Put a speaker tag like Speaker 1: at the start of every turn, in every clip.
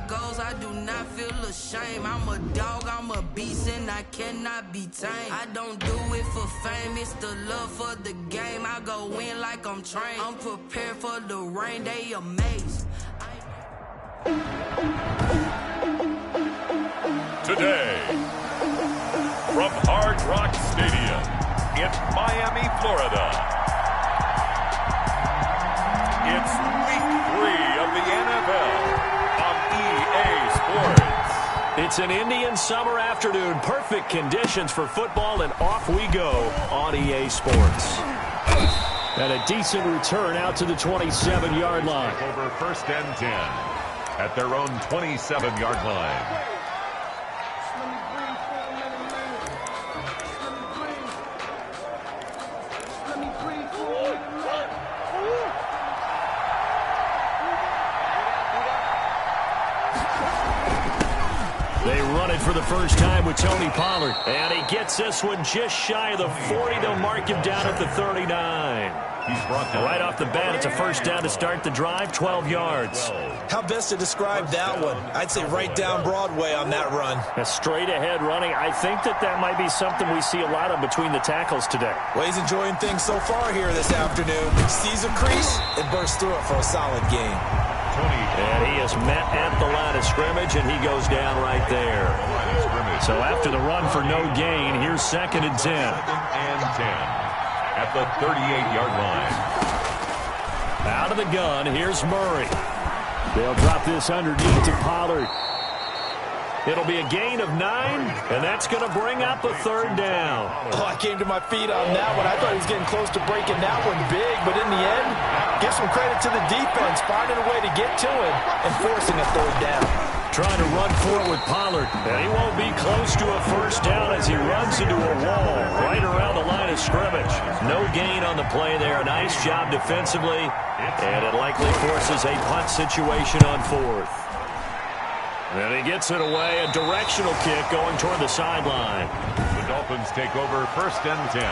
Speaker 1: goals, I do not feel ashamed. I'm a dog, I'm a beast, and I cannot be tamed. I don't do it for fame, it's the love for the game. I go in like I'm trained. I'm prepared for the rain, they amazed.
Speaker 2: Today, from Hard Rock Stadium in Miami, Florida, it's Week 3 of the NFL on EA Sports.
Speaker 3: It's an Indian summer afternoon. Perfect conditions for football, and off we go on EA Sports. And a decent return out to the 27-yard line.
Speaker 2: Over 1st and 10 at their own 27-yard line.
Speaker 3: They run it for the first time with Tony Pollard. And he gets this one just shy of the 40. They'll mark him down at the 39.
Speaker 2: He's brought down
Speaker 3: right off the bat, it's a first down to start the drive, 12 yards.
Speaker 4: How best to describe that one? I'd say right down Broadway on that run.
Speaker 3: A straight-ahead running. I think that might be something we see a lot of between the tackles today.
Speaker 4: Well, he's enjoying things so far here this afternoon. Sees a crease and bursts through it for a solid gain.
Speaker 3: And he is met at the line of scrimmage, and he goes down right there. So after the run for no gain, here's 2nd and 10.
Speaker 2: 2nd and 10 at the 38-yard line.
Speaker 3: Out of the gun, here's Murray. They'll drop this underneath to Pollard. It'll be a gain of 9, and that's going to bring up a 3rd down.
Speaker 4: Oh, I came to my feet on that one. I thought he was getting close to breaking that one big, but in the end, give some credit to the defense, finding a way to get to him and forcing a 3rd down.
Speaker 3: Trying to run for it with Pollard, and he won't be close to a first down as he runs into a wall right around the line of scrimmage. No gain on the play there. Nice job defensively, and it likely forces a punt situation on 4th. And he gets it away, a directional kick going toward the sideline.
Speaker 2: The Dolphins take over 1st and 10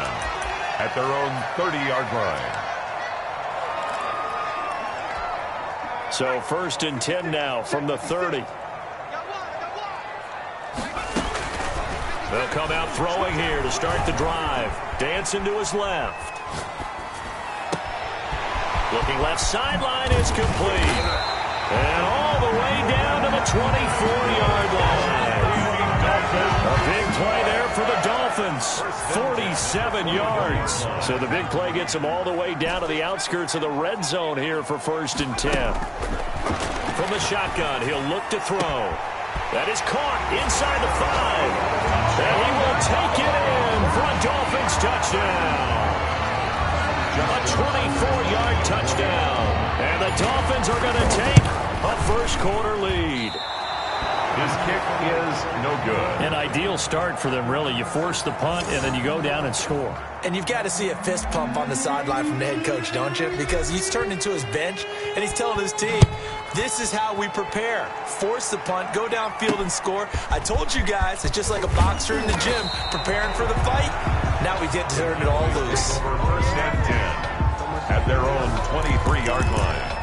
Speaker 2: at their own 30-yard line.
Speaker 3: So 1st and 10 now from the 30. They'll come out throwing here to start the drive. Dancing to his left. Looking left sideline is complete. And all the way down to the 24-yard line. A big play there for the Dolphins. 47 yards. So the big play gets them all the way down to the outskirts of the red zone here for 1st and 10. From the shotgun, he'll look to throw. That is caught inside the 5. And he will take it in for a Dolphins touchdown. A 24-yard touchdown. And the Dolphins are going to take a first-quarter lead.
Speaker 2: His kick is no good.
Speaker 3: An ideal start for them, really. You force the punt, and then you go down and score.
Speaker 4: And you've got to see a fist pump on the sideline from the head coach, don't you? Because he's turned into his bench, and he's telling his team, this is how we prepare. Force the punt, go downfield and score. I told you guys, it's just like a boxer in the gym preparing for the fight. Now we get to turn it all loose.
Speaker 2: Over 1st and 10 at their own 23-yard line.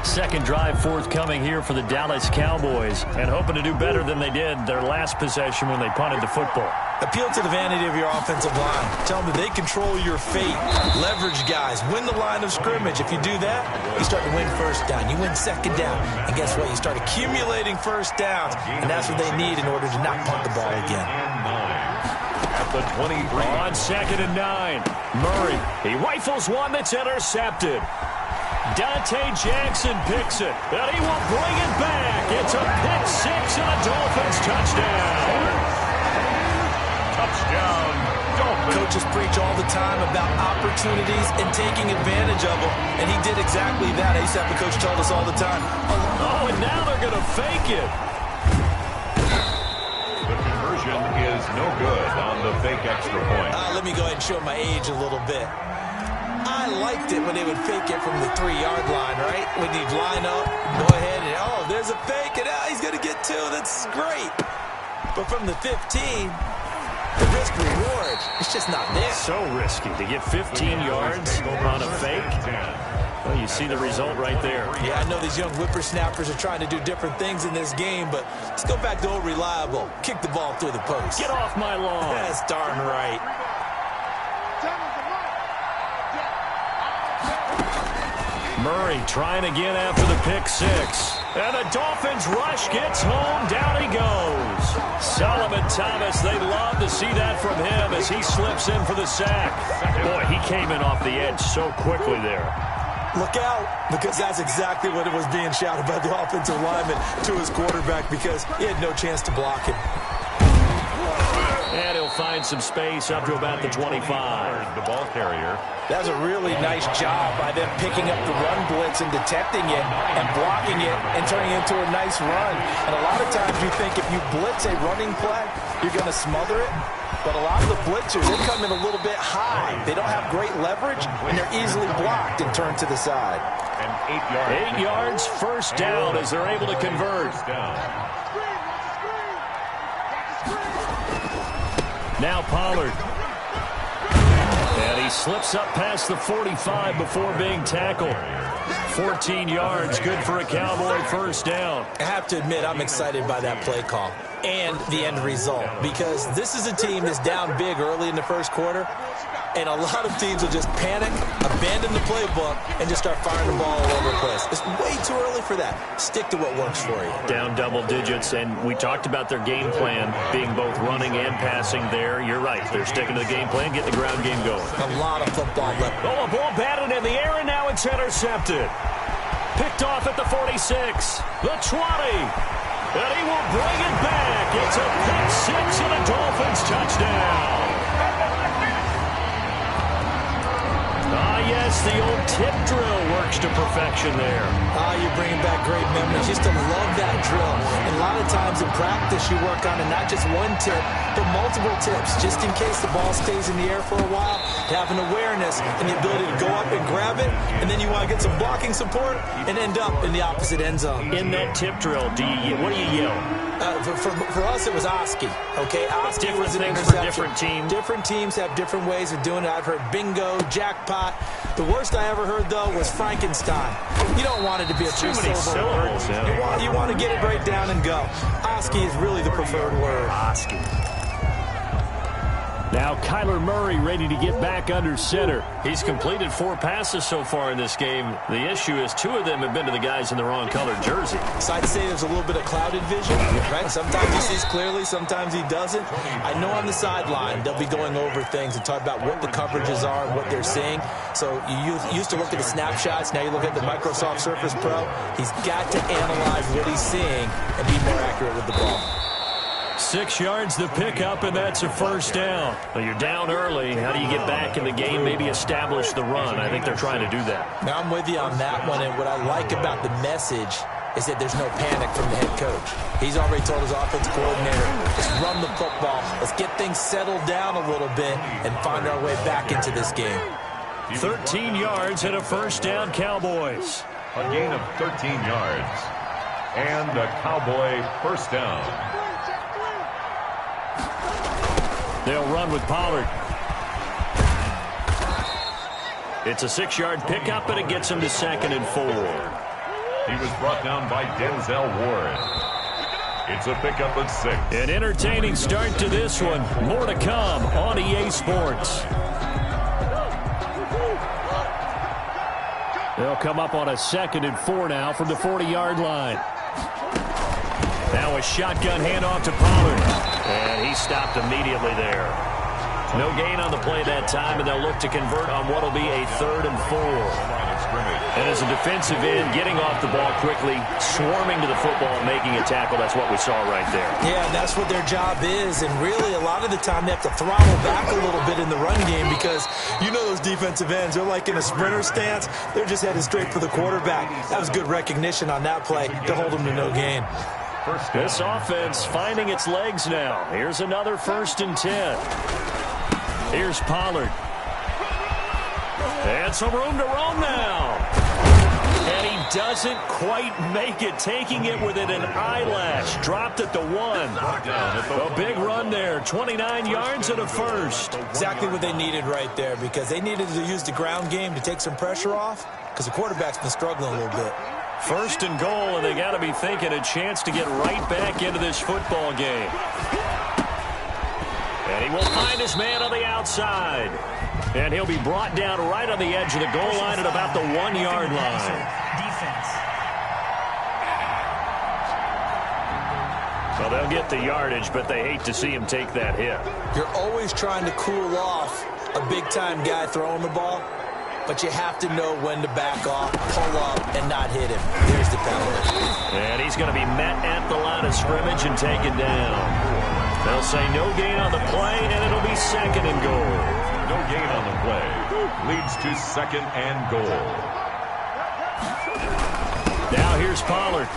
Speaker 3: Second drive forthcoming here for the Dallas Cowboys, and hoping to do better than they did their last possession when they punted the football.
Speaker 4: Appeal to the vanity of your offensive line. Tell them that they control your fate. Leverage guys. Win the line of scrimmage. If you do that, you start to win first down. You win second down. And guess what? You start accumulating first downs. And that's what they need in order to not punt the ball again.
Speaker 2: At the 23.
Speaker 3: On 2nd and 9. Murray. He rifles one that's intercepted. Dante Jackson picks it, and he will bring it back. It's a pick 6 and a Dolphins touchdown.
Speaker 2: Touchdown, Dolphins.
Speaker 4: Coaches preach all the time about opportunities and taking advantage of them, and he did exactly that. ASAP, the coach told us all the time.
Speaker 3: Oh, and now they're going to fake it.
Speaker 2: The conversion is no good on the fake extra point.
Speaker 4: Let me go ahead and show my age a little bit. I liked it when they would fake it from the 3-yard line, right? When you'd line up, go ahead and, oh, there's a fake, and he's going to get 2. That's great. But from the 15, the risk-reward, it's just not there.
Speaker 3: So risky to get 15 yards on a fake. Well, you see the result right there.
Speaker 4: Yeah, I know these young whippersnappers are trying to do different things in this game, but let's go back to old reliable. Kick the ball through the post.
Speaker 3: Get off my lawn.
Speaker 4: That's darn right.
Speaker 3: Murray trying again after the pick six. And the Dolphins rush gets home. Down he goes. Solomon Thomas, they love to see that from him as he slips in for the sack. Boy, he came in off the edge so quickly there.
Speaker 4: Look out, because that's exactly what it was being shouted by the offensive lineman to his quarterback because he had no chance to block him.
Speaker 3: And he'll find some space up to about the 25.
Speaker 2: The ball carrier.
Speaker 5: That was a really nice job by them picking up the run blitz and detecting it and blocking it and turning it into a nice run. And a lot of times you think if you blitz a running play, you're going to smother it. But a lot of the blitzers, they come in a little bit high. They don't have great leverage, and they're easily blocked and turned to the side.
Speaker 2: And
Speaker 3: 8 yards, first down as they're able to convert. Now Pollard. And he slips up past the 45 before being tackled. 14 yards, good for a Cowboy first down.
Speaker 4: I have to admit, I'm excited by that play call and the end result because this is a team that's down big early in the first quarter, and a lot of teams will just panic, abandon the playbook, and just start firing the ball all over the place. It's way too early for that. Stick to what works for you.
Speaker 3: Down double digits, and we talked about their game plan being both running and passing there. You're right. They're sticking to the game plan, getting the ground game going.
Speaker 4: A lot of football left.
Speaker 3: Oh, a ball batted in the air, and now it's intercepted. Picked off at the 46, the 20. And he will bring it back. It's a pick six and a Dolphins touchdown. Yes, the old tip drill works to perfection there.
Speaker 4: You're bringing back great memories. Just to love that drill. And a lot of times in practice, you work on it, not just one tip, but multiple tips, just in case the ball stays in the air for a while, to have an awareness and the ability to go up and grab it, and then you want to get some blocking support and end up in the opposite end zone.
Speaker 3: In that tip drill, what do you yell?
Speaker 4: For us, it was Oski. Okay, Oski was an interception.
Speaker 3: For different teams.
Speaker 4: Different teams have different ways of doing it. I've heard bingo, jackpot. The worst I ever heard, though, was Frankenstein. You don't want it to be a three-syllable word.
Speaker 3: Yeah.
Speaker 4: You want to get it right down and go. Oski is really the preferred word.
Speaker 3: Oski. Now Kyler Murray ready to get back under center. He's completed 4 passes so far in this game. The issue is 2 of them have been to the guys in the wrong colored jersey.
Speaker 4: So I'd say there's a little bit of clouded vision, right? Sometimes he sees clearly, sometimes he doesn't. I know on the sideline they'll be going over things and talk about what the coverages are and what they're seeing. So you used to look at the snapshots, now you look at the Microsoft Surface Pro. He's got to analyze what he's seeing and be more accurate with the ball.
Speaker 3: 6 yards the pickup, and that's a first down. Well, you're down early. How do you get back in the game, maybe establish the run? I think they're trying to do that.
Speaker 4: Now, I'm with you on that one, and what I like about the message is that there's no panic from the head coach. He's already told his offensive coordinator, let's run the football. Let's get things settled down a little bit and find our way back into this game.
Speaker 3: 13 yards and a first down, Cowboys.
Speaker 2: A gain of 13 yards. And a Cowboy first down.
Speaker 3: They'll run with Pollard. It's a 6-yard pickup, and it gets him to 2nd and 4.
Speaker 2: He was brought down by Denzel Ward. It's a pickup of 6.
Speaker 3: An entertaining start to this one. More to come on EA Sports. They'll come up on a 2nd and 4 now from the 40-yard line. Now a shotgun handoff to Pollard. And he stopped immediately there. No gain on the play that time, and they'll look to convert on what will be a 3rd and 4. And as a defensive end, getting off the ball quickly, swarming to the football and making a tackle, that's what we saw right there.
Speaker 4: Yeah, that's what their job is, and really a lot of the time they have to throttle back a little bit in the run game because you know those defensive ends, they're like in a sprinter stance. They're just headed straight for the quarterback. That was good recognition on that play to hold them to no gain.
Speaker 3: This offense finding its legs now. Here's another 1st and 10. Here's Pollard. And some room to roam now. And he doesn't quite make it, taking it within an eyelash. Dropped at the 1. A big run there, 29 yards and a first.
Speaker 4: Exactly what they needed right there, because they needed to use the ground game to take some pressure off, because the quarterback's been struggling a little bit.
Speaker 3: First and goal, and they got to be thinking a chance to get right back into this football game. And he will find his man on the outside. And he'll be brought down right on the edge of the goal line at about the 1-yard line. Well, they'll get the yardage, but they hate to see him take that hit.
Speaker 4: You're always trying to cool off a big-time guy throwing the ball, but you have to know when to back off, pull up, and not hit him. There's the penalty.
Speaker 3: And he's going to be met at the line of scrimmage and taken down. They'll say no gain on the play, and it'll be second and goal.
Speaker 2: No gain on the play. Leads to second and goal.
Speaker 3: Now here's Pollard.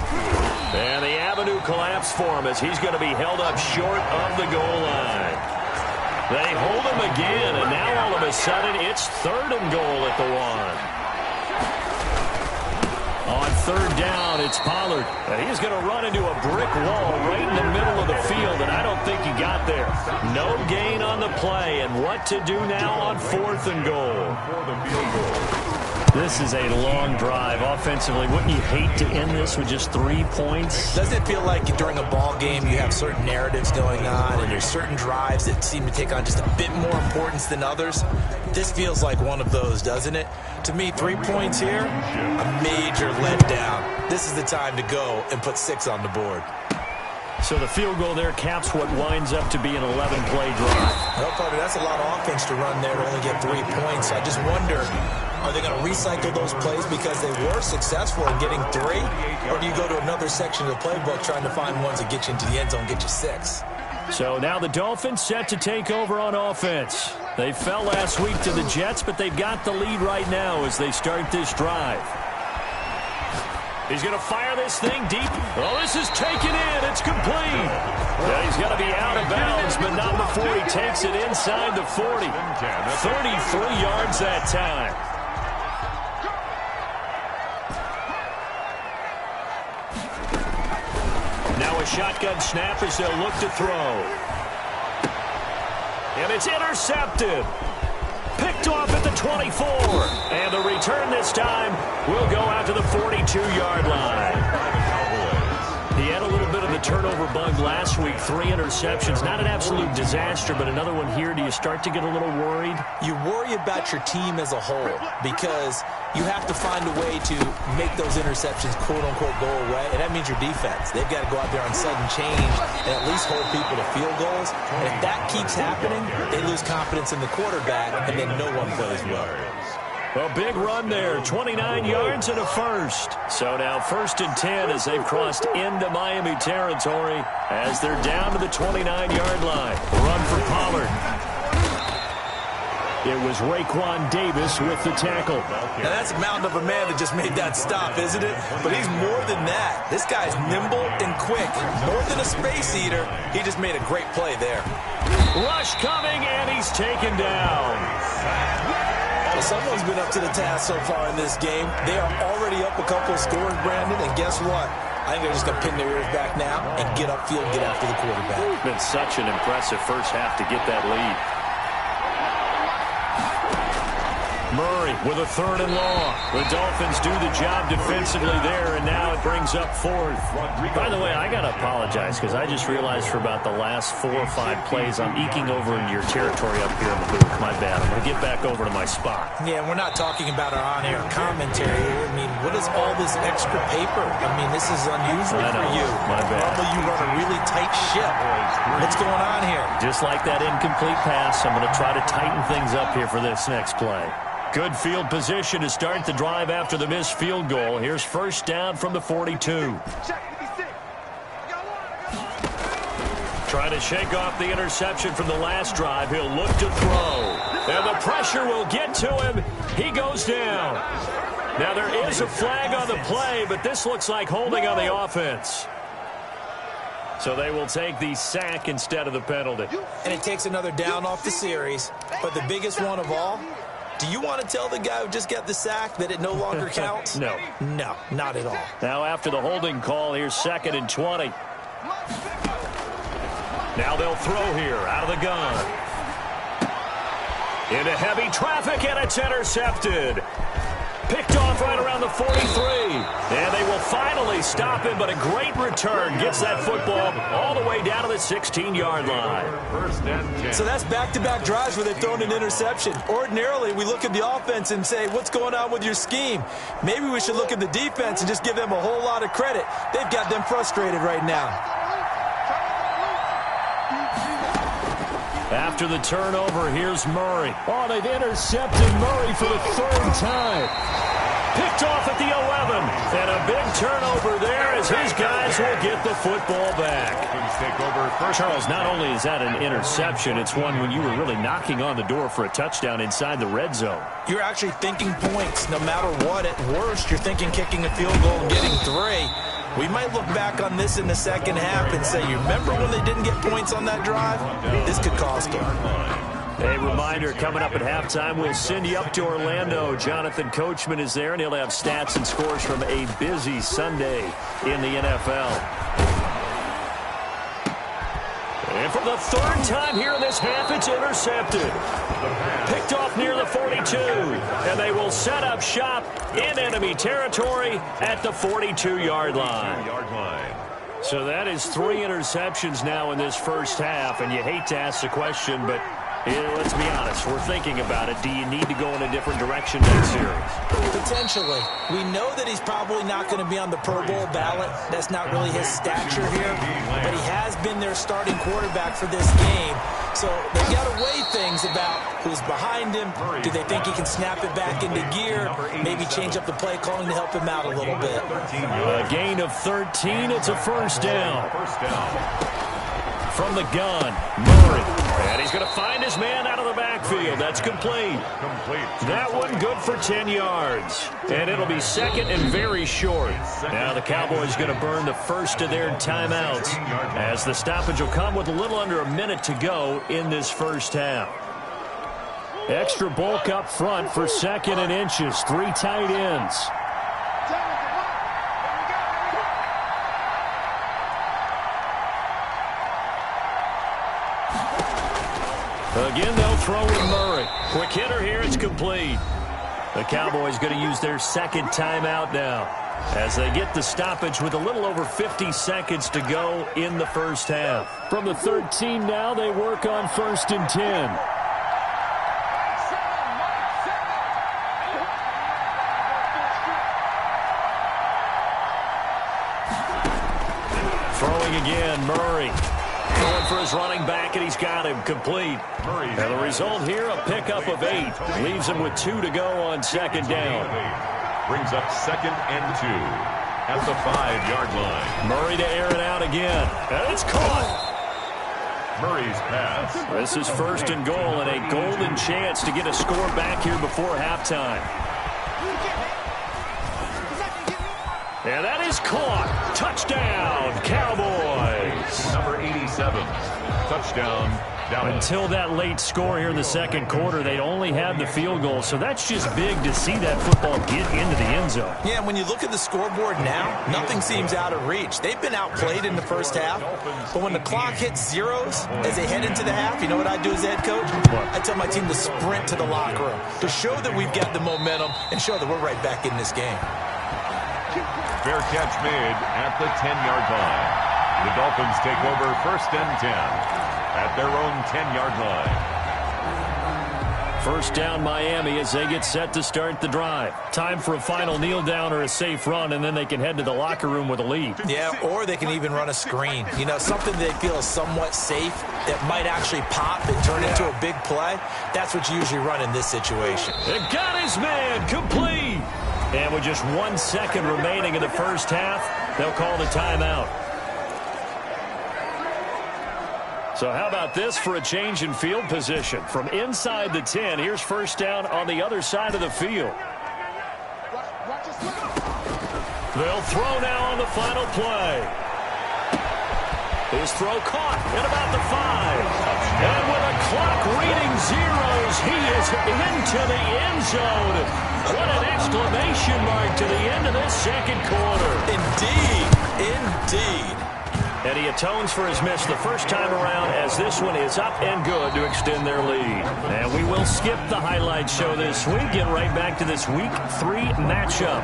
Speaker 3: And the avenue collapsed for him as he's going to be held up short of the goal line. They hold him again, and now all of a sudden it's third and goal at the 1. On third down, it's Pollard. And he's going to run into a brick wall right in the middle of the field, and I don't think he got there. No gain on the play, and what to do now on fourth and goal. This is a long drive offensively. Wouldn't you hate to end this with just 3 points?
Speaker 4: Doesn't it feel like during a ball game you have certain narratives going on and there's certain drives that seem to take on just a bit more importance than others? This feels like one of those, doesn't it? To me, 3 points here, a major letdown. This is the time to go and put 6 on the board.
Speaker 3: So the field goal there caps what winds up to be an 11-play drive.
Speaker 4: Well, Carter, that's a lot of offense to run there to only get 3 points. I just wonder, are they going to recycle those plays because they were successful in getting 3? Or do you go to another section of the playbook trying to find ones that get you into the end zone, get you 6?
Speaker 3: So now the Dolphins set to take over on offense. They fell last week to the Jets, but they've got the lead right now as they start this drive. He's going to fire this thing deep. Oh, this is taken in. It's complete. Yeah, he's going to be out of bounds, but not before he takes it inside the 40. 33 yards that time. Now a shotgun snap as they'll look to throw. And it's intercepted. Picked off at the 24. And the return this time will go out to the 42-yard line. He had a little bit of the turnover bug last week. 3 interceptions. Not an absolute disaster, but another one here. Do you start to get a little worried?
Speaker 4: You worry about your team as a whole because you have to find a way to make those interceptions, quote-unquote, go away, and that means your defense. They've got to go out there on sudden change and at least hold people to field goals. And if that keeps happening, they lose confidence in the quarterback, and then no one plays well.
Speaker 3: A big run there, 29 yards and a first. So now 1st and 10 as they've crossed into Miami territory as they're down to the 29-yard line. Run for Pollard. It was Raekwon Davis with the tackle.
Speaker 4: Now that's a mountain of a man that just made that stop, isn't it? But he's more than that. This guy's nimble and quick. More than a space eater, he just made a great play there.
Speaker 3: Rush coming, and he's taken down.
Speaker 4: Well, someone's been up to the task so far in this game. They are already up a couple of scores, Brandon, and guess what? I think they're just going to pin their ears back now and get upfield, get after the quarterback.
Speaker 3: It's been such an impressive first half to get that lead. Murray with a 3rd and long. The Dolphins do the job defensively there, and now it brings up 4th. By the way, I got to apologize because I just realized for about the last 4 or 5 plays I'm eking over into your territory up here in the booth. My bad. I'm going to get back over to my spot.
Speaker 4: Yeah, we're not talking about our on-air commentary here. I mean, what is all this extra paper? I mean, this is unusual for you.
Speaker 3: My bad.
Speaker 4: Normally you run a really tight ship. What's going on here?
Speaker 3: Just like that incomplete pass, I'm going to try to tighten things up here for this next play. Good field position to start the drive after the missed field goal. Here's 1st down from the 42. Trying to shake off the interception from the last drive. He'll look to throw. And the pressure will get to him. He goes down. Now there is a flag on the play, but this looks like holding on the offense. So they will take the sack instead of the penalty.
Speaker 4: And it takes another down off the series. But the biggest one of all, Do you want to tell the guy who just got the sack that it no longer counts?
Speaker 3: No.
Speaker 4: No, not at all.
Speaker 3: Now after the holding call, here's 2nd and 20. Now they'll throw here out of the gun. Into heavy traffic, and it's intercepted. Picked off right around the 43. And they will finally stop him, but a great return gets that football all the way down to the 16-yard line.
Speaker 4: So that's back-to-back drives where they've thrown an interception. Ordinarily, we look at the offense and say, what's going on with your scheme? Maybe we should look at the defense and just give them a whole lot of credit. They've got them frustrated right now.
Speaker 3: After the turnover, here's Murray. Oh, they've intercepted Murray for the 3rd time. Picked off at the 11. And a big turnover there as his guys will get the football back. Charles, not only is that an interception, it's one when you were really knocking on the door for a touchdown inside the red zone.
Speaker 4: You're actually thinking points no matter what. At worst, you're thinking kicking a field goal and getting 3. We might look back on this in the second half and say, you remember when they didn't get points on that drive? This could cost them.
Speaker 3: A reminder, coming up at halftime, we'll send you up to Orlando. Jonathan Coachman is there, and he'll have stats and scores from a busy Sunday in the NFL. And for the 3rd time here in this half, it's intercepted. Picked off near the 42. And they will set up shop in enemy territory at the 42-yard line. So that is 3 interceptions now in this first half. And you hate to ask the question, but let's be honest. We're thinking about it. Do you need to go in a different direction next series?
Speaker 4: Potentially. We know that he's probably not going to be on the Pro Bowl ballot. That's not really his stature here. But he has been their starting quarterback for this game. So they've got to weigh things about who's behind him. Do they think he can snap it back into gear? Maybe change up the play calling to help him out a little bit.
Speaker 3: A gain of 13. It's a 1st down. From the gun, Murray. And he's going to find his man out of the backfield. That's complete. That one good for 10 yards. And it'll be 2nd and very short. Now the Cowboys going to burn the first of their timeouts as the stoppage will come with a little under a minute to go in this first half. Extra bulk up front for 2nd and inches. 3 tight ends. Again, they'll throw with Murray. Quick hitter here, it's complete. The Cowboys going to use their 2nd timeout now as they get the stoppage with a little over 50 seconds to go in the first half. From the 13 now, they work on 1st and 10. Throwing again, Murray. Going for his running back, and he's got him complete. And the result here, a pickup of 8. Leaves him with 2 to go on 2nd down.
Speaker 2: Brings up 2nd and 2 at the 5-yard line.
Speaker 3: Murray to air it out again. And it's caught.
Speaker 2: Murray's pass.
Speaker 3: This is 1st and goal, and a golden chance to get a score back here before halftime. And that is caught. Touchdown, Cowboys.
Speaker 2: Number 87. Touchdown, Dallas.
Speaker 3: Until that late score here in the 2nd quarter, they only had the field goal. So that's just big to see that football get into the end zone.
Speaker 4: Yeah, and when you look at the scoreboard now, nothing seems out of reach. They've been outplayed in the first half. But when the clock hits zeros as they head into the half, you know what I do as head coach? I tell my team to sprint to the locker room to show that we've got the momentum and show that we're right back in this game.
Speaker 2: Fair catch made at the 10-yard line. The Dolphins take over 1st and 10 at their own 10-yard line.
Speaker 3: 1st down Miami as they get set to start the drive. Time for a final kneel down or a safe run, and then they can head to the locker room with a lead.
Speaker 4: Yeah, or they can even run a screen. You know, something they feel is somewhat safe that might actually pop and turn into a big play. That's what you usually run in this situation.
Speaker 3: It got his man complete. And with just 1 second remaining in the first half, they'll call the timeout. So how about this for a change in field position? From inside the 10, here's 1st down on the other side of the field. They'll throw now on the final play. His throw caught at about the 5. And with a clock reading zeros, he is into the end zone. What an exclamation mark to the end of this second quarter.
Speaker 4: Indeed. Indeed.
Speaker 3: And he atones for his miss the first time around as this one is up and good to extend their lead. And we will skip the highlight show this week. Get right back to this Week 3 matchup.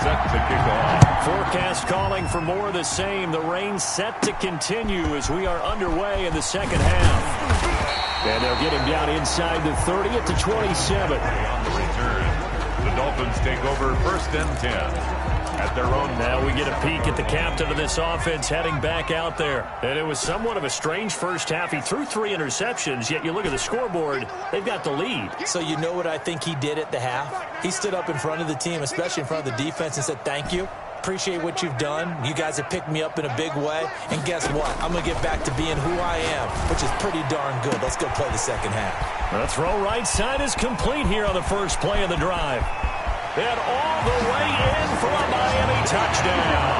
Speaker 2: Set to kick off.
Speaker 3: Forecast calling for more of the same. The rain set to continue as we are underway in the second half. And they'll get him down inside the 30 at the 27.
Speaker 2: On the return, the Dolphins take over 1st and 10. At their own.
Speaker 3: Now we get a peek at the captain of this offense heading back out there. And it was somewhat of a strange first half. He threw 3 interceptions, yet you look at the scoreboard, they've got the lead.
Speaker 4: So you know what I think he did at the half? He stood up in front of the team, especially in front of the defense, and said, thank you. Appreciate what you've done. You guys have picked me up in a big way. And guess what? I'm going to get back to being who I am, which is pretty darn good. Let's go play the second half.
Speaker 3: The throw right side is complete here on the first play of the drive. And all the way in for a Miami touchdown.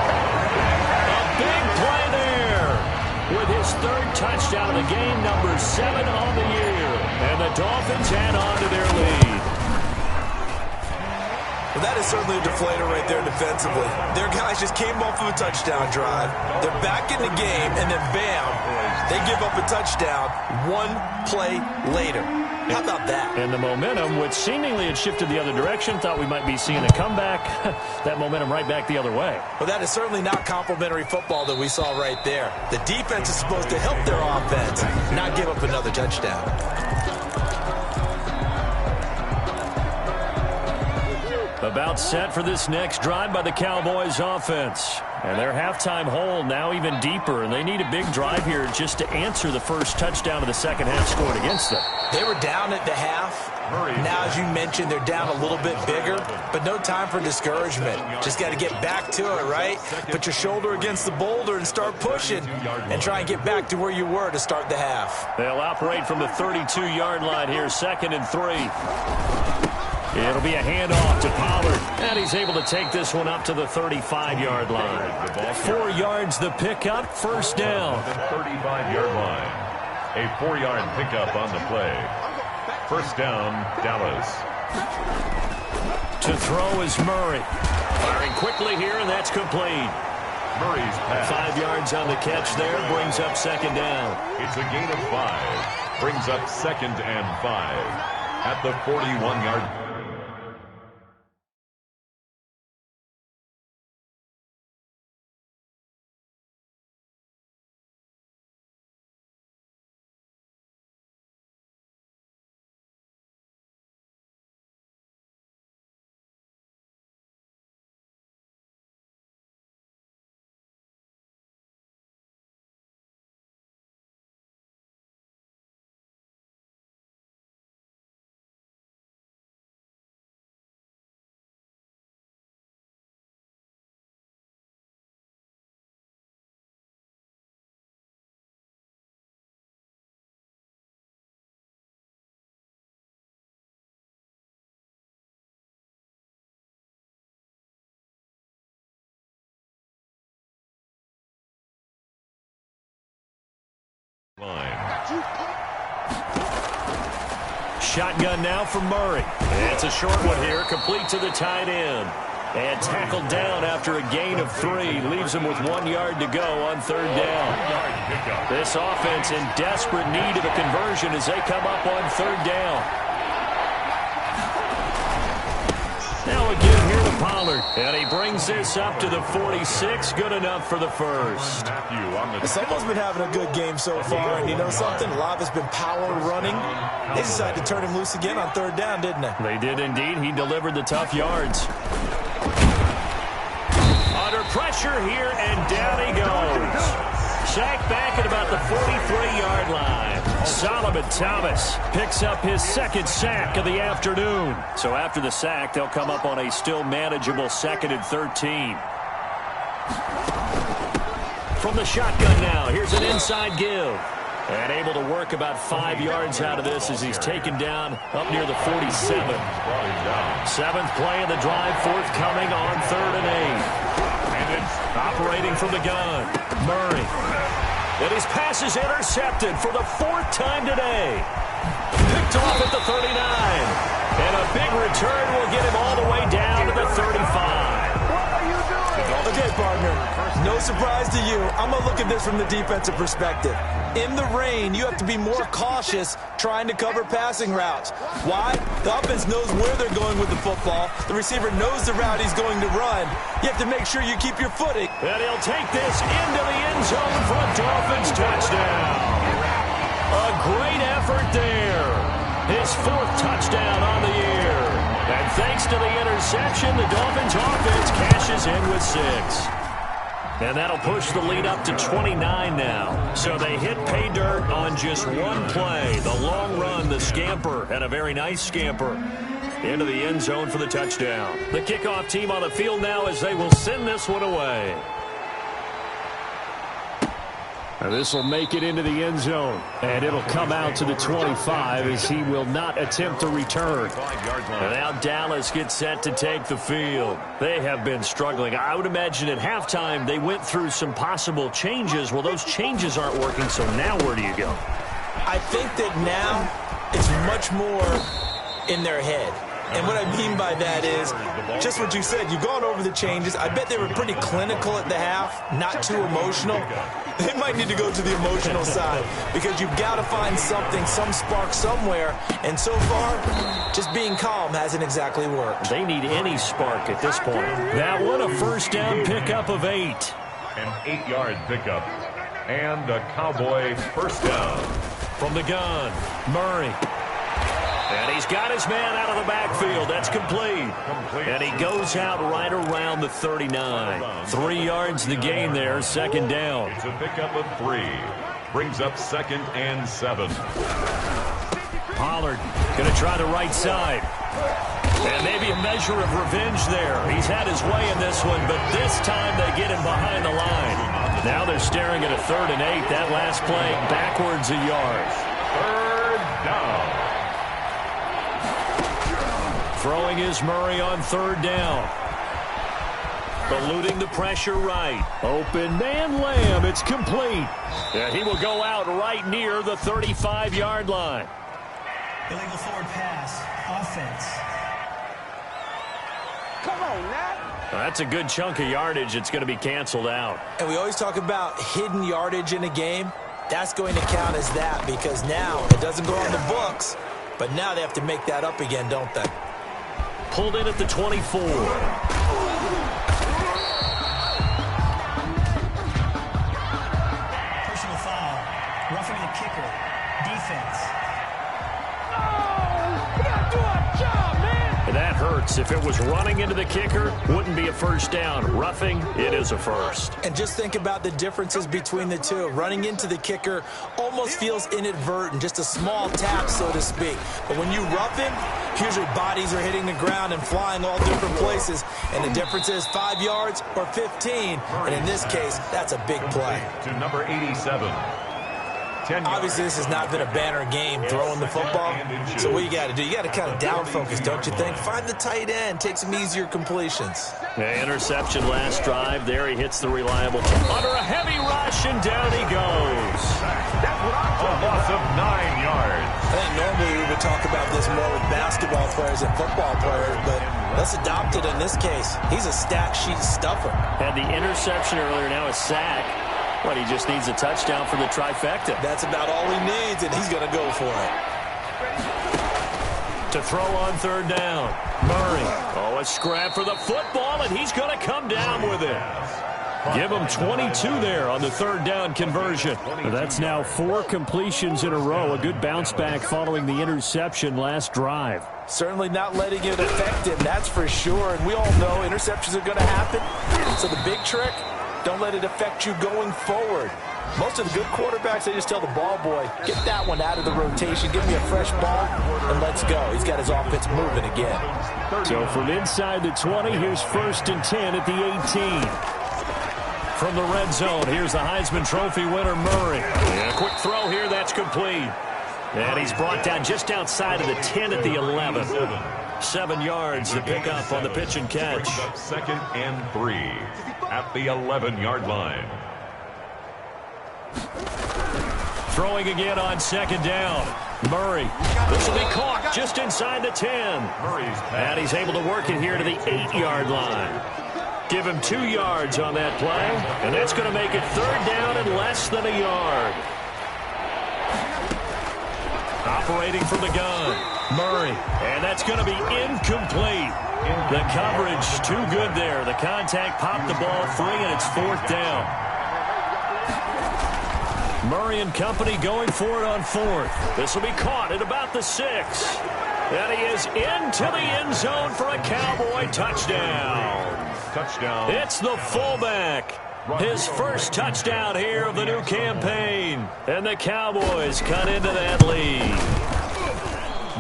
Speaker 3: A big play there with his 3rd touchdown of the game, number 7 on the year. And the Dolphins add on to their lead.
Speaker 4: Well, that is certainly a deflator right there defensively. Their guys just came off of a touchdown drive. They're back in the game, and then bam, they give up a touchdown 1 play later. How about that?
Speaker 3: And the momentum, which seemingly had shifted the other direction, thought we might be seeing a comeback. That momentum right back the other way.
Speaker 4: Well, that is certainly not complimentary football that we saw right there. The defense is supposed to help their offense, not give up another touchdown.
Speaker 3: About set for this next drive by the Cowboys offense. And their halftime hole now even deeper, and they need a big drive here just to answer the first touchdown of the second half scored against them.
Speaker 4: They were down at the half. Now, as you mentioned, they're down a little bit bigger, but no time for discouragement. Just got to get back to it, right? Put your shoulder against the boulder and start pushing and try and get back to where you were to start the half.
Speaker 3: They'll operate from the 32-yard line here, 2nd and 3. It'll be a handoff to Pollard, and he's able to take this one up to the 35-yard line. 4 yards the pickup, first down.
Speaker 2: 35-yard line. A 4-yard pickup on the play. First down, Dallas.
Speaker 3: To throw is Murray. Firing quickly here, and that's complete.
Speaker 2: Murray's pass.
Speaker 3: 5 yards on the catch there, brings up 2nd down.
Speaker 2: It's a gain of 5. Brings up 2nd and 5 at the 41-yard.
Speaker 3: Shotgun now for Murray. It's a short one here, complete to the tight end. And tackled down after a gain of 3. Leaves him with 1 yard to go on 3rd down. This offense in desperate need of a conversion as they come up on 3rd down. Now again here to Pollard. And he brings this up to the 46. Good enough for the first.
Speaker 4: Someone's been having a good game so far. And you know something? A lot of it's been power running. They decided to turn him loose again on 3rd down, didn't they?
Speaker 3: They did indeed. He delivered the tough yards. Under pressure here, and down he goes. Sacked back at about the 43-yard line. Solomon Thomas picks up his 2nd sack of the afternoon. So after the sack, they'll come up on a still manageable 2nd and 13. From the shotgun now, here's an inside give. And able to work about 5 yards out of this as he's taken down up near the 47. 7th play of the drive, forthcoming on 3rd and 8. operating from the gun. Murray. And his pass is intercepted for the 4th time today. Picked off at the 39. And a big return will get him all the way down to the 35.
Speaker 4: Okay, partner, no surprise to you. I'm going to look at this from the defensive perspective. In the rain, you have to be more cautious trying to cover passing routes. Why? The offense knows where they're going with the football. The receiver knows the route he's going to run. You have to make sure you keep your footing.
Speaker 3: And he'll take this into the end zone for a Dolphins touchdown. A great effort there. His 4th touchdown on the year. And thanks to the interception, the Dolphins offense cashes in with 6. And that'll push the lead up to 29 now. So they hit pay dirt on just one play. The long run, the scamper, and a very nice scamper into the end zone for the touchdown. The kickoff team on the field now as they will send this one away. This will make it into the end zone, and it'll come out to the 25 as he will not attempt to return. And now Dallas gets set to take the field. They have been struggling. I would imagine at halftime they went through some possible changes. Well, those changes aren't working, so now where do you go?
Speaker 4: I think that now it's much more in their head. And what I mean by that is just what you said. You've gone over the changes. I bet they were pretty clinical at the half, not too emotional. They might need to go to the emotional side because you've got to find something, some spark somewhere. And so far, just being calm hasn't exactly worked.
Speaker 3: They need any spark at this point. That one, a first down pickup of 8.
Speaker 2: An 8-yard pickup. And a Cowboy first down.
Speaker 3: From the gun, Murray. And he's got his man out of the backfield. That's complete. And he goes out right around the 39. 3 yards the gain there, 2nd down.
Speaker 2: It's a pickup of 3. Brings up 2nd and 7.
Speaker 3: Pollard going to try the right side. And maybe a measure of revenge there. He's had his way in this one, but this time they get him behind the line. Now they're staring at a 3rd and 8. That last play backwards a yard.
Speaker 2: 3rd down.
Speaker 3: Throwing is Murray on 3rd down. Eluding the pressure right. Open man Lamb. It's complete. And he will go out right near the 35-yard line.
Speaker 6: Illegal forward pass. Offense.
Speaker 7: Come on, Nat.
Speaker 3: That's a good chunk of yardage. It's going to be canceled out.
Speaker 4: And we always talk about hidden yardage in a game. That's going to count as that because now it doesn't go on the books, but now they have to make that up again, don't they?
Speaker 3: Pulled in at the 24.
Speaker 6: Personal foul. Roughing the kicker. Defense.
Speaker 7: Oh, you gotta do our job, man.
Speaker 3: That hurts. If it was running into the kicker, wouldn't be a first down. Roughing, it is a first.
Speaker 4: And just think about the differences between the two. Running into the kicker almost feels inadvertent, just a small tap, so to speak. But when you rough him, usually bodies are hitting the ground and flying all different places. And the difference is 5 yards or 15. And in this case, that's a big play.
Speaker 2: To number 87.
Speaker 4: Obviously, this has not been a banner game throwing the football. So what you got to do, you got to kind of down focus, don't you think? Find the tight end, take some easier completions.
Speaker 3: The interception last drive. There he hits the reliable. Under a heavy rush, and down he goes.
Speaker 2: A loss of 9 yards.
Speaker 4: I think normally we would talk about this more with basketball players and football players, but let's adopt it in this case. He's a stat sheet stuffer.
Speaker 3: Had the interception earlier, now a sack. But he just needs a touchdown for the trifecta.
Speaker 4: That's about all he needs, and he's going to go for it.
Speaker 3: To throw on 3rd down. Murray. Oh, a scrap for the football, and he's going to come down with it. Give him 22 there on the 3rd down conversion. That's now 4 completions in a row. A good bounce back following the interception last drive.
Speaker 4: Certainly not letting it affect him, that's for sure. And we all know interceptions are going to happen. So the big trick, don't let it affect you going forward. Most of the good quarterbacks, they just tell the ball boy, get that one out of the rotation, give me a fresh ball, and let's go. He's got his offense moving again.
Speaker 3: So from inside the 20, here's 1st and 10 at the 18. From the red zone, here's the Heisman Trophy winner, Murray. And a quick throw here, that's complete. And he's brought down just outside of the 10 at the 11. 7 yards to pick up on the pitch and catch.
Speaker 2: Up 2nd and 3 at the 11-yard line.
Speaker 3: Throwing again on 2nd down. Murray. This will be caught just inside the 10. And he's able to work it here to the 8-yard line. Give him 2 yards on that play, and that's going to make it 3rd down and less than a yard. Operating from the gun, Murray, and that's going to be incomplete. The coverage too good there. The contact popped the ball free, and it's 4th down. Murray and company going for it on 4th. This will be caught at about the 6. And he is into the end zone for a Cowboy touchdown.
Speaker 2: Touchdown.
Speaker 3: It's the fullback. His first touchdown here of the new campaign. And the Cowboys cut into that lead.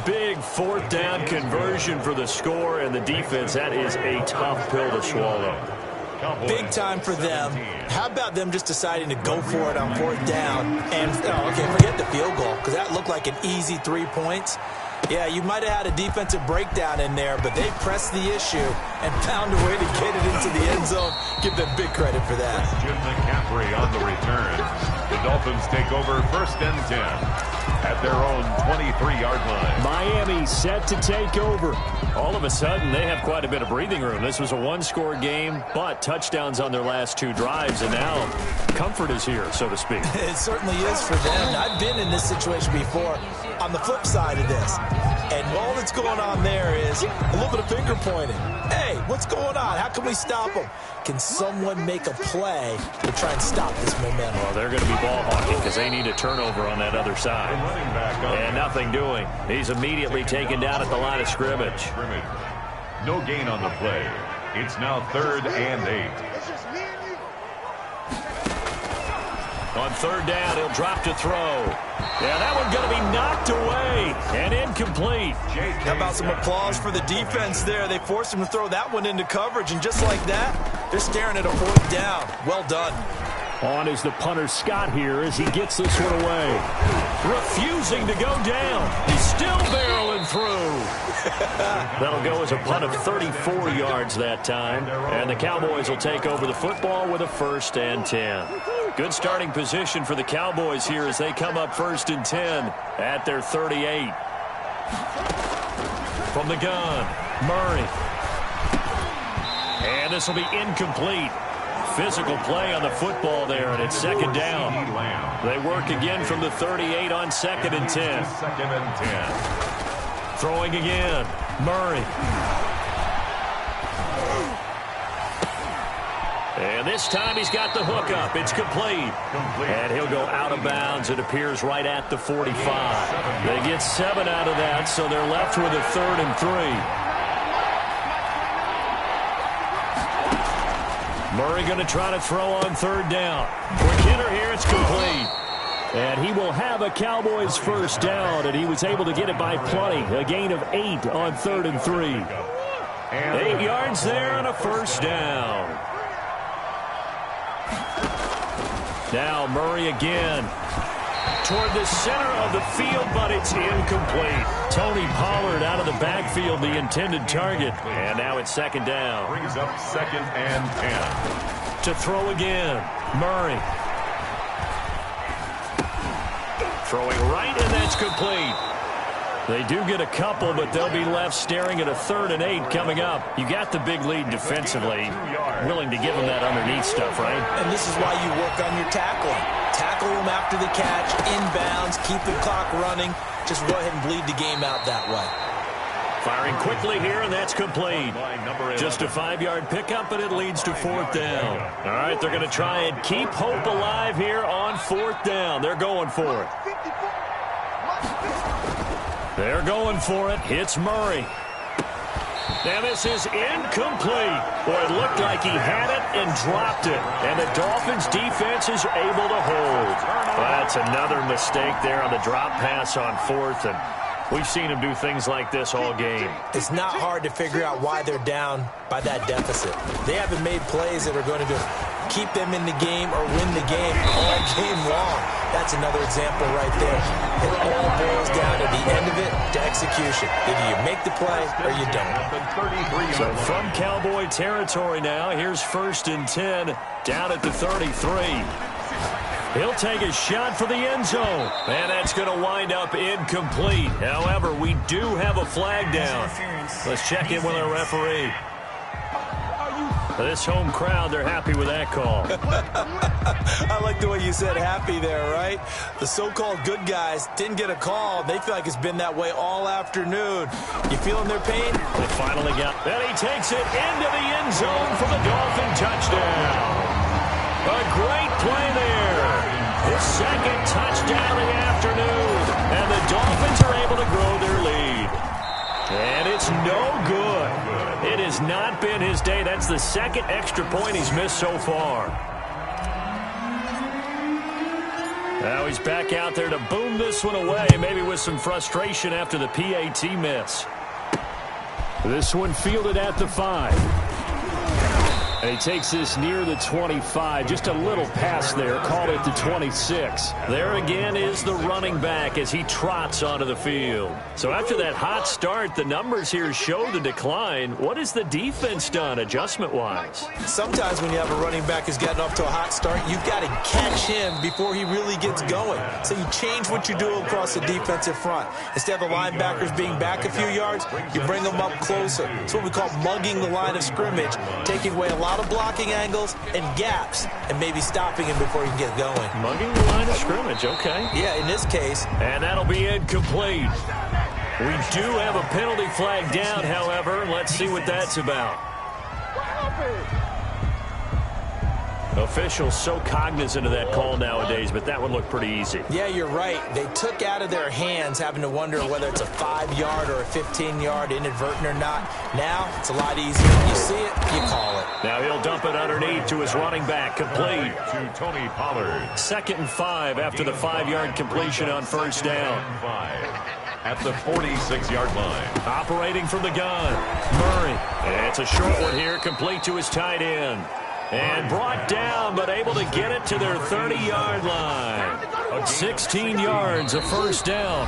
Speaker 3: Big 4th down conversion for the score, and the defense, that is a tough pill to swallow.
Speaker 4: Big time for them. How about them just deciding to go for it on 4th down? And, okay, forget the field goal, because that looked like an easy 3 points. Yeah, you might have had a defensive breakdown in there, but they pressed the issue and found a way to get it into the end zone. Give them big credit for that.
Speaker 2: Jim McCaffrey on the return. The Dolphins take over 1st and 10 at their own 23-yard line.
Speaker 3: Miami set to take over. All of a sudden, they have quite a bit of breathing room. This was a 1-score game, but touchdowns on their last 2 drives, and now comfort is here, so to speak.
Speaker 4: It certainly is for them. I've been in this situation before on the flip side of this. And all that's going on there is a little bit of finger pointing. Hey, what's going on? How can we stop them? Can someone make a play to try and stop this momentum?
Speaker 3: Well, they're going to be ball hawking because they need a turnover on that other side. And nothing doing. He's immediately taken down at the line of scrimmage.
Speaker 2: No gain on the play. It's now 3rd and 8.
Speaker 3: On 3rd down, he'll drop to throw. Yeah, that one's going to be knocked away and incomplete.
Speaker 4: How about some applause for the defense there? They forced him to throw that one into coverage, and just like that, they're staring at a 4th down. Well done.
Speaker 3: On is the punter Scott here as he gets this one away. Refusing to go down. He's still barreling through. That'll go as a punt of 34 yards that time. And the Cowboys will take over the football with a 1st and 10. Good starting position for the Cowboys here as they come up 1st and 10 at their 38. From the gun, Murray. And this will be incomplete. Physical play on the football there, and it's 2nd down. They work again from the 38 on 2nd and 10.
Speaker 2: 2nd and 10.
Speaker 3: Throwing again, Murray. And this time he's got the hook up. It's complete. And he'll go out of bounds. It appears right at the 45. They get 7 out of that, so they're left with a 3rd and 3. Murray going to try to throw on 3rd down. Quick hitter here, it's complete. And he will have a Cowboys 1st down, and he was able to get it by plenty. A gain of 8 on 3rd and 3. 8 yards there and a 1st down. Now Murray again. Toward the center of the field, but it's incomplete. Tony Pollard out of the backfield, the intended target. And now it's 2nd down.
Speaker 2: Brings up 2nd and 10.
Speaker 3: To throw again, Murray. Throwing right, and that's complete. They do get a couple, but they'll be left staring at a 3rd and 8 coming up. You got the big lead defensively. Willing to give them that underneath stuff, right?
Speaker 4: And this is why you work on your tackling. Tackle them after the catch, inbounds, keep the clock running. Just go ahead and bleed the game out that way.
Speaker 3: Firing quickly here, and that's complete. Just a 5-yard pickup, and it leads to 4th down. All right, they're going to try and keep hope alive here on 4th down. They're going for it. They're going for it. It's Murray. Now this is incomplete. Boy, it looked like he had it and dropped it. And the Dolphins defense is able to hold. That's another mistake there on the drop pass on 4th. And we've seen him do things like this all game.
Speaker 4: It's not hard to figure out why they're down by that deficit. They haven't made plays that are going to keep them in the game or win the game all game long. That's another example right there. It all boils down at the end of it to execution. Either you make the play or you don't.
Speaker 3: So from Cowboy territory now, here's 1st and 10 down at the 33. He'll take a shot for the end zone. And that's going to wind up incomplete. However, we do have a flag down. Let's check in with our referee. This home crowd, they're happy with that call.
Speaker 4: I like the way you said happy there, right? The so-called good guys didn't get a call. They feel like it's been that way all afternoon. You feeling their pain?
Speaker 3: They finally got... Then he takes it into the end zone for the Dolphin touchdown. A great play there. His second touchdown in the afternoon. And the Dolphins are able to grow their lead. And it's no good. It has not been his day. That's the second extra point he's missed so far. Now he's back out there to boom this one away, maybe with some frustration after the PAT miss. This one fielded at the 5. And he takes this near the 25. Just a little pass there. Called it the 26. There again is the running back as he trots onto the field. So after that hot start, the numbers here show the decline. What has the defense done adjustment-wise?
Speaker 4: Sometimes when you have a running back who's gotten off to a hot start, you've got to catch him before he really gets going. So you change what you do across the defensive front. Instead of the linebackers being back a few yards, you bring them up closer. It's what we call mugging the line of scrimmage, taking away a lot of blocking angles and gaps and maybe stopping him before he can get going.
Speaker 3: Mugging the line of scrimmage, okay.
Speaker 4: Yeah, in this case.
Speaker 3: And that'll be incomplete. We do have a penalty flag down, however. Let's see what that's about. Officials so cognizant of that call nowadays, but that one looked pretty easy.
Speaker 4: Yeah, you're right. They took out of their hands having to wonder whether it's a 5-yard or a 15-yard inadvertent or not. Now, it's a lot easier. You see it, you call it.
Speaker 3: Now he'll dump it underneath to his running back, complete.
Speaker 2: To Tony Pollard.
Speaker 3: 2nd and 5 after the 5-yard completion on first down.
Speaker 2: At the 46-yard line.
Speaker 3: Operating from the gun, Murray. And it's a short one here, complete to his tight end. And brought down, but able to get it to their 30-yard line. 16 yards, a first down.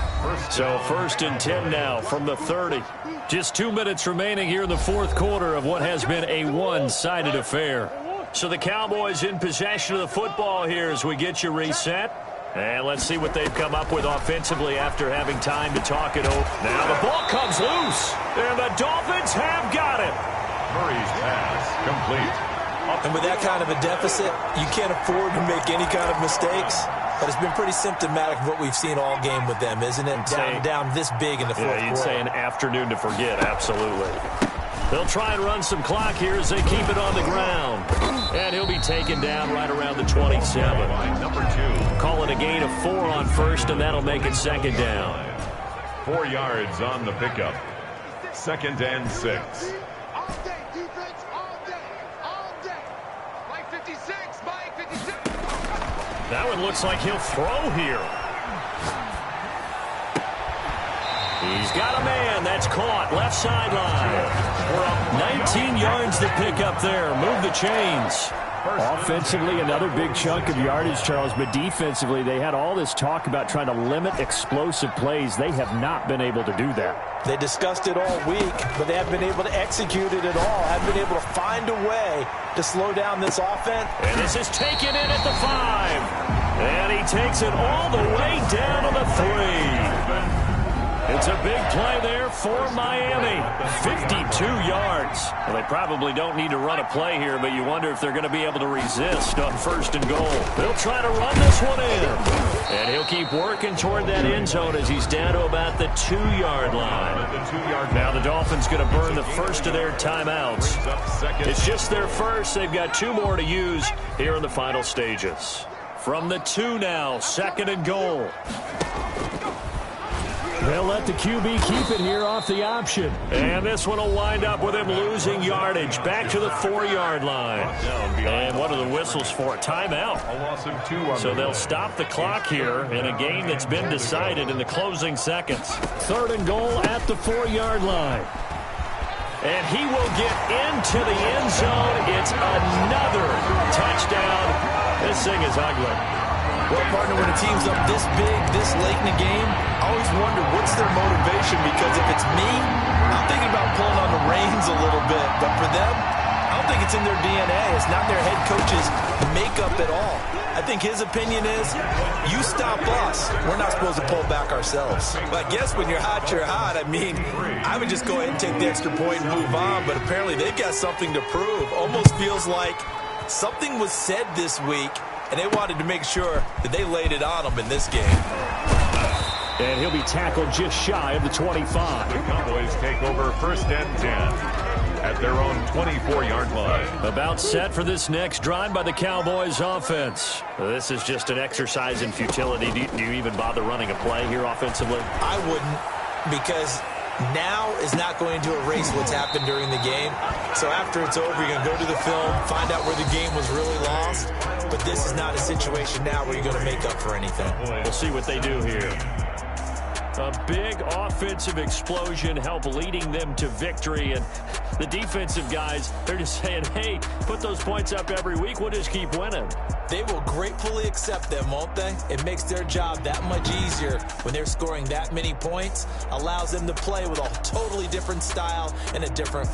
Speaker 3: So 1st and 10 now from the 30. Just 2 minutes remaining here in the fourth quarter of what has been a one-sided affair. So the Cowboys in possession of the football here as we get you reset. And let's see what they've come up with offensively after having time to talk it over. Now the ball comes loose, and the Dolphins have got it.
Speaker 2: Murray's pass complete.
Speaker 4: And with that kind of a deficit, you can't afford to make any kind of mistakes. But it's been pretty symptomatic of what we've seen all game with them, isn't it? Down this big in the fourth quarter.
Speaker 3: You'd say an afternoon to forget, absolutely. They'll try and run some clock here as they keep it on the ground. And he'll be taken down right around the 27.
Speaker 2: Number 2.
Speaker 3: Call it a gain of 4 on first, and that'll make it 2nd down.
Speaker 2: 4 yards on the pickup. 2nd and 6.
Speaker 3: That one looks like he'll throw here. He's got a man. That's caught. Left sideline. We're up 19 yards to pick up there. Move the chains.
Speaker 8: Offensively, another big chunk of yardage, Charles, but defensively, they had all this talk about trying to limit explosive plays. They have not been able to do that.
Speaker 4: They discussed it all week, but they haven't been able to execute it at all. Haven't been able to find a way to slow down this offense.
Speaker 3: And this is taken in at the 5. And he takes it all the way down to the 3. It's a big play there for Miami. 52 yards. Well, they probably don't need to run a play here, but you wonder if they're going to be able to resist on 1st and goal. They'll try to run this one in. And he'll keep working toward that end zone as he's down to about the 2-yard line. Now the Dolphins going to burn the first of their timeouts. It's just their first. They've got 2 more to use here in the final stages. From the 2 now, 2nd and goal.
Speaker 8: They'll let the QB keep it here off the option.
Speaker 3: And this one will wind up with him losing yardage. Back to the 4-yard line. And what are the whistles for? Timeout. So they'll stop the clock here in a game that's been decided in the closing seconds.
Speaker 8: 3rd and goal at the 4-yard line.
Speaker 3: And he will get into the end zone. It's another touchdown. This thing is ugly.
Speaker 4: Well, partner, when a team's up this big, this late in the game, I always wonder what's their motivation, because if it's me, I'm thinking about pulling on the reins a little bit. But for them, I don't think it's in their DNA. It's not their head coach's makeup at all. I think his opinion is, you stop us, we're not supposed to pull back ourselves. But I guess when you're hot, you're hot. I mean, I would just go ahead and take the extra point and move on, but apparently they've got something to prove. Almost feels like something was said this week, and they wanted to make sure that they laid it on them in this game.
Speaker 8: And he'll be tackled just shy of the 25.
Speaker 2: The Cowboys take over 1st and 10 at their own 24-yard line.
Speaker 8: About set for this next drive by the Cowboys offense. This is just an exercise in futility. Do you even bother running a play here offensively?
Speaker 4: I wouldn't, because now is not going to erase what's happened during the game. So after it's over, you're going to go to the film, find out where the game was really lost. But this is not a situation now where you're going to make up for anything.
Speaker 8: We'll see what they do here. A big offensive explosion help leading them to victory. And the defensive guys, they're just saying, hey, put those points up every week. We'll just keep winning.
Speaker 4: They will gratefully accept them, won't they? It makes their job that much easier when they're scoring that many points. Allows them to play with a totally different style and a different